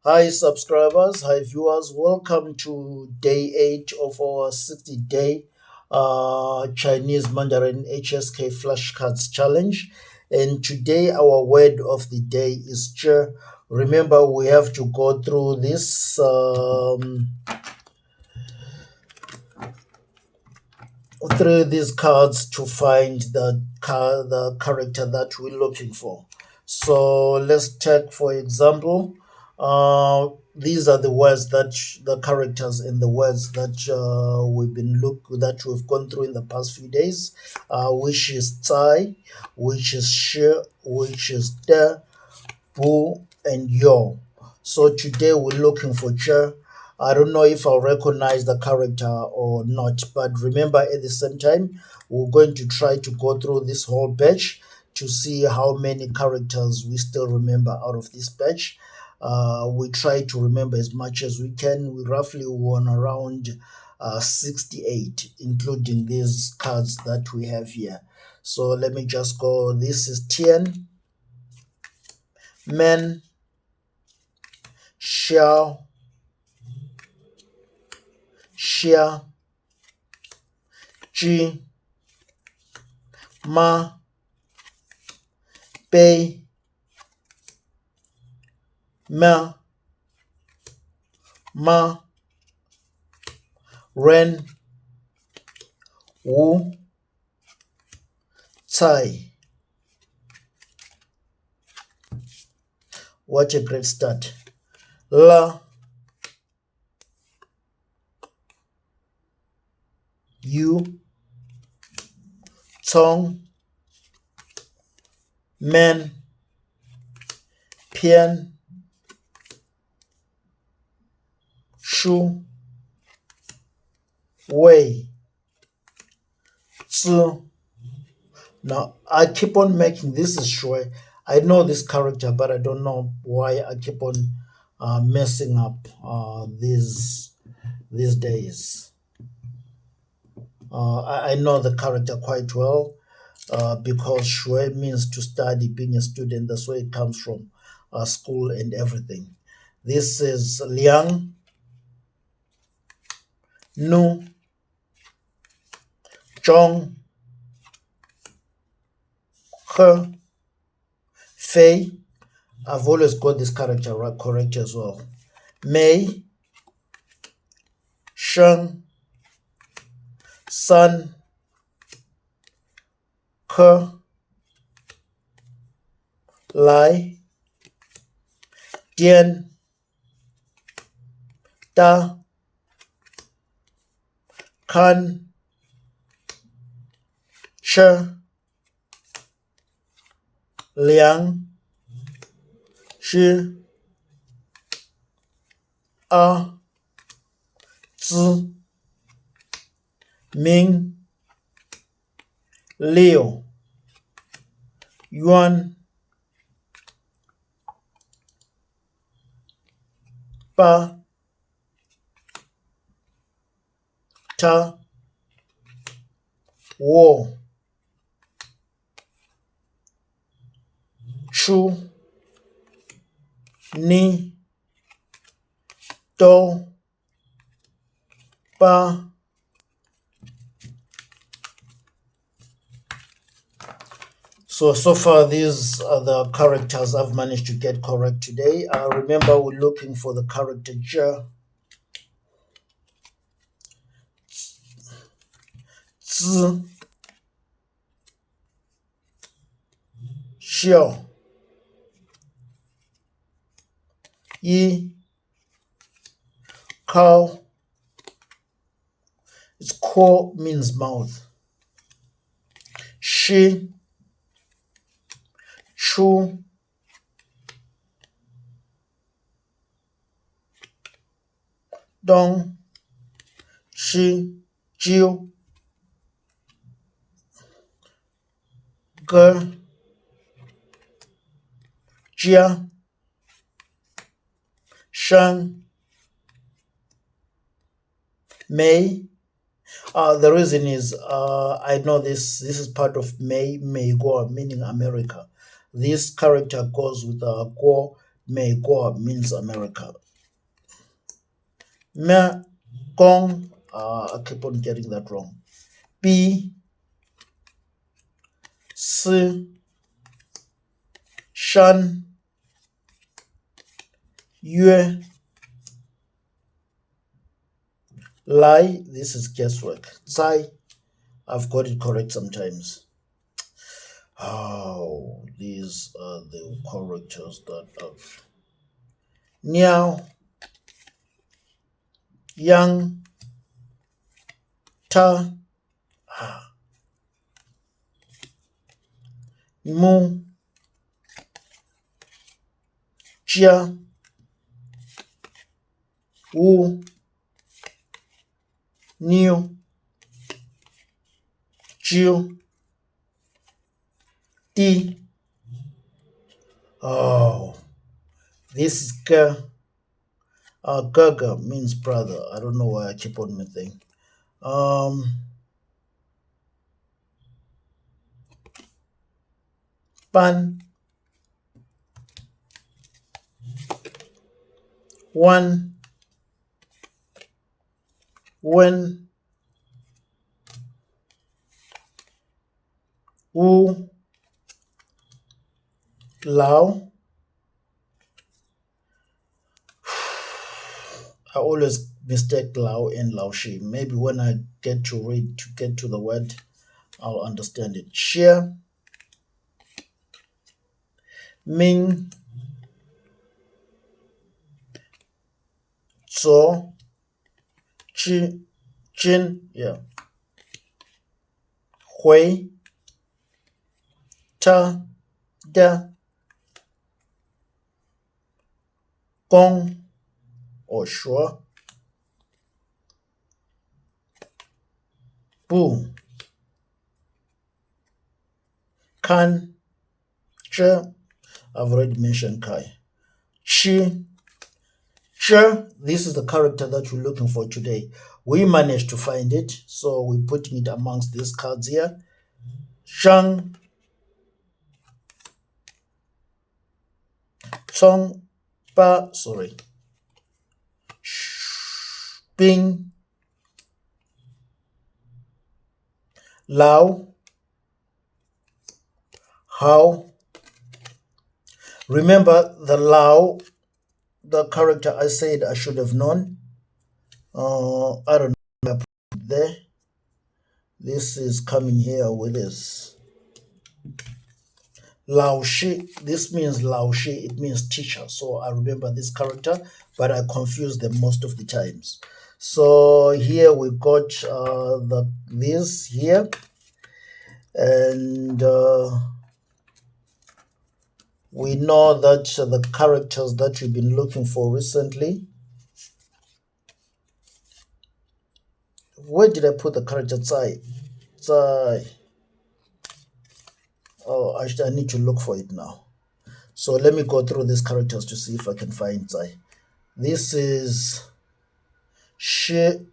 Hi, subscribers. Hi, viewers. Welcome to day 8 of our 60-day Chinese Mandarin HSK Flashcards challenge. And today, our word of the day is "che." Remember, we have to go through this through these cards to find the character that we're looking for. So let's take, for example, these are the words the characters and the words that we've gone through in the past few days, which is "tai," which is "shi," which is "de," "bu," and "yo." So today we're looking for "che." I don't know if I'll recognize the character or not, but remember, at the same time, we're going to try to go through this whole batch to see how many characters we still remember out of this batch. We try to remember as much as we can. We roughly won around 68, including these cards that we have here. So let me just go. This is Tian, Men, Xiao, Xia, Ji, Ma, Bei, Ma, Ma, Ren, Wu, Cai. What a great start. La, Yu, Tong, Men, Pian, Shu, Wei, Zi. Now, I keep on making this is Shui. I know this character, but I don't know why I keep on messing up these days. I know the character quite well because Shui means to study, being a student. That's where it comes from, school and everything. This is Liang, Nu, Zhong, He, Fei. I've always got this character correct as well. Mei, Sheng, Sun, Ke, Lai, Dian, Da, Kan, Che, Liang, Shi, A, Zi, Ming, Liu, Yuan, Ba, Ta, Wo, Chu, Ni, Do, Ba. So far, these are the characters I've managed to get correct today. Remember, we're looking for the character "che," "zi," "xiao," "yi," "kao." Its "ko" means mouth. "Shi," "chu," "dong," "shi," "jiu," "ge," "jia," "shan," "mei." The reason is I know this is part of Mei Guo, meaning America. This character goes with Guo, Meiguo means America. Me Gong, I keep on getting that wrong. B Si Shan Yue Lai, this is guesswork. Zai, I've got it correct sometimes. Oh, these are the characters that I've. Niao, Yang, Ta, Mu, Jia, Wu, Niu, Jiu, Di. Oh, this is Ge. Gaga means brother. I don't know why I keep on missing. Pan, Wan, Wen, Wu, Lao. I always mistake Lao and Laoshi. Maybe when I get to read to get to the word, I'll understand it. Xie, Ming, Zhou, Qi, Jin, yeah. Hui, Ta, Da, Gong, or Shuo, Bu, Kan, Zhe, I've already mentioned Kai. Chi, Zhe, this is the character that we're looking for today. We managed to find it, so we're putting it amongst these cards here. Zhang, Chong, Ba, sorry. Bing, Lao, Hao. Remember the Lao, the character I said I should have known. I don't know. I put it there. This is coming here with this. Lao Shi, this means Lao Shi, it means teacher. So I remember this character, but I confuse them most of the times. So here we got this here, and we know that the characters that we've been looking for recently. Where did I put the character Zai? Zai. Oh, I need to look for it now. So let me go through these characters to see if I can find Zai. This is Shi,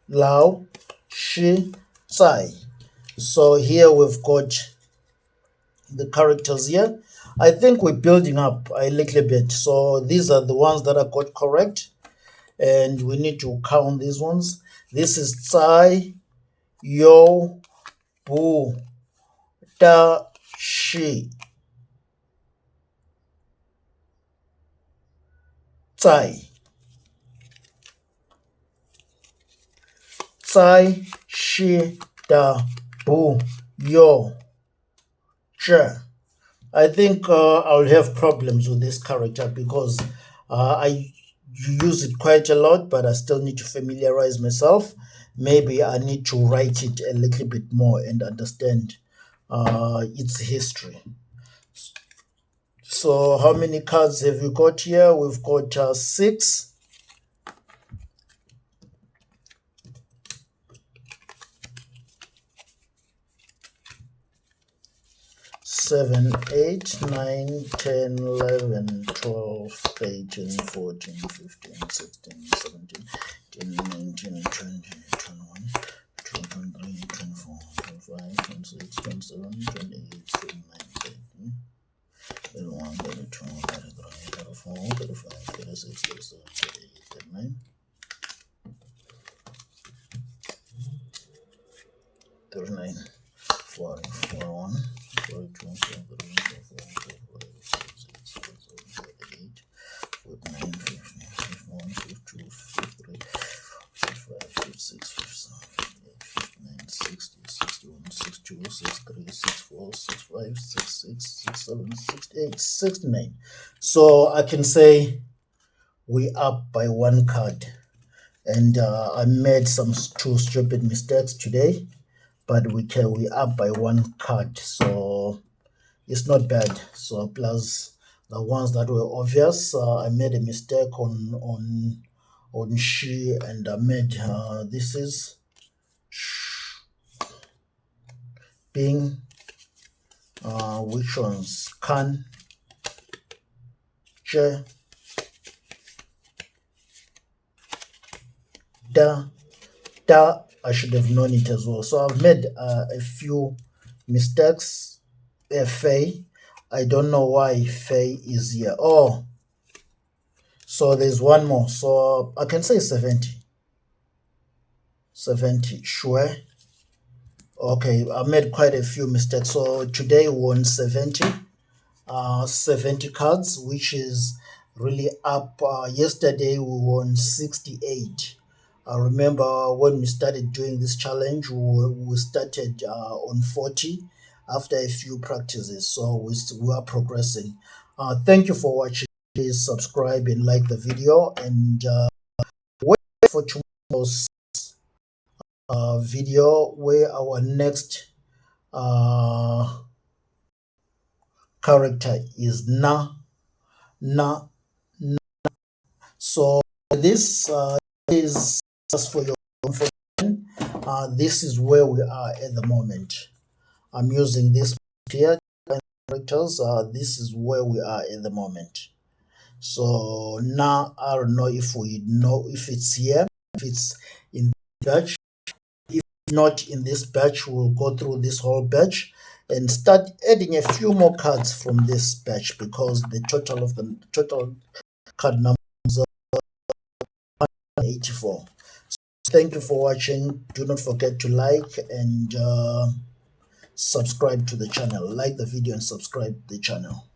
Lao, Shi, Zai. So here we've got the characters here. I think we're building up a little bit. So these are the ones that I got correct. And we need to count these ones. This is Zai, Yo, Bu, Da, Shi, Zai, Zai, Shi, Da, Bu, Yo, Zhe. I think I'll have problems with this character because I use it quite a lot, but I still need to familiarize myself. Maybe I need to write it a little bit more and understand its history. So how many cards have we got here? We've got 6. 7, 8, 9, 10, 11, 12, 13, 14, 15, 16, 17, 18, 19, 20, 21, 23, 24, 25, 26, 27, 28, 29, 30, 31, 32, 35, 36, 37, 38, 39, 39, 40, 41, 42, 43, 44, 46, 47, 48, 49, 50, 51, 52, 53, 55, 56, 57, 58, 59, 60, 61, 62, 63, 64, 65, 66, 67, 68, 69. So I can say we up by one card. And I made some two stupid mistakes today, but we up by one card, so it's not bad. So plus the ones that were obvious, I made a mistake on she, and I made this is being which ones can ch da da. I should have known it as well. So I've made a few mistakes. Fei, I don't know why Fei is here. Oh, so there's one more. So I can say 70. 70, sure. Okay, I made quite a few mistakes. So today we won 70. 70 cards, which is really up. Yesterday we won 68. I remember when we started doing this challenge, we started on 40 after a few practices. So we are progressing. Thank you for watching. Please subscribe and like the video, and wait for tomorrow's video where our next character is na. So this is just for your information. This is where we are at the moment. I'm using this here characters. This is where we are at the moment. So now I don't know if we know if it's here, if it's in the batch. If not in this batch, we'll go through this whole batch and start adding a few more cards from this batch, because the total card number is 84. So thank you for watching. Do not forget to like and subscribe to the channel. Like the video and subscribe to the channel.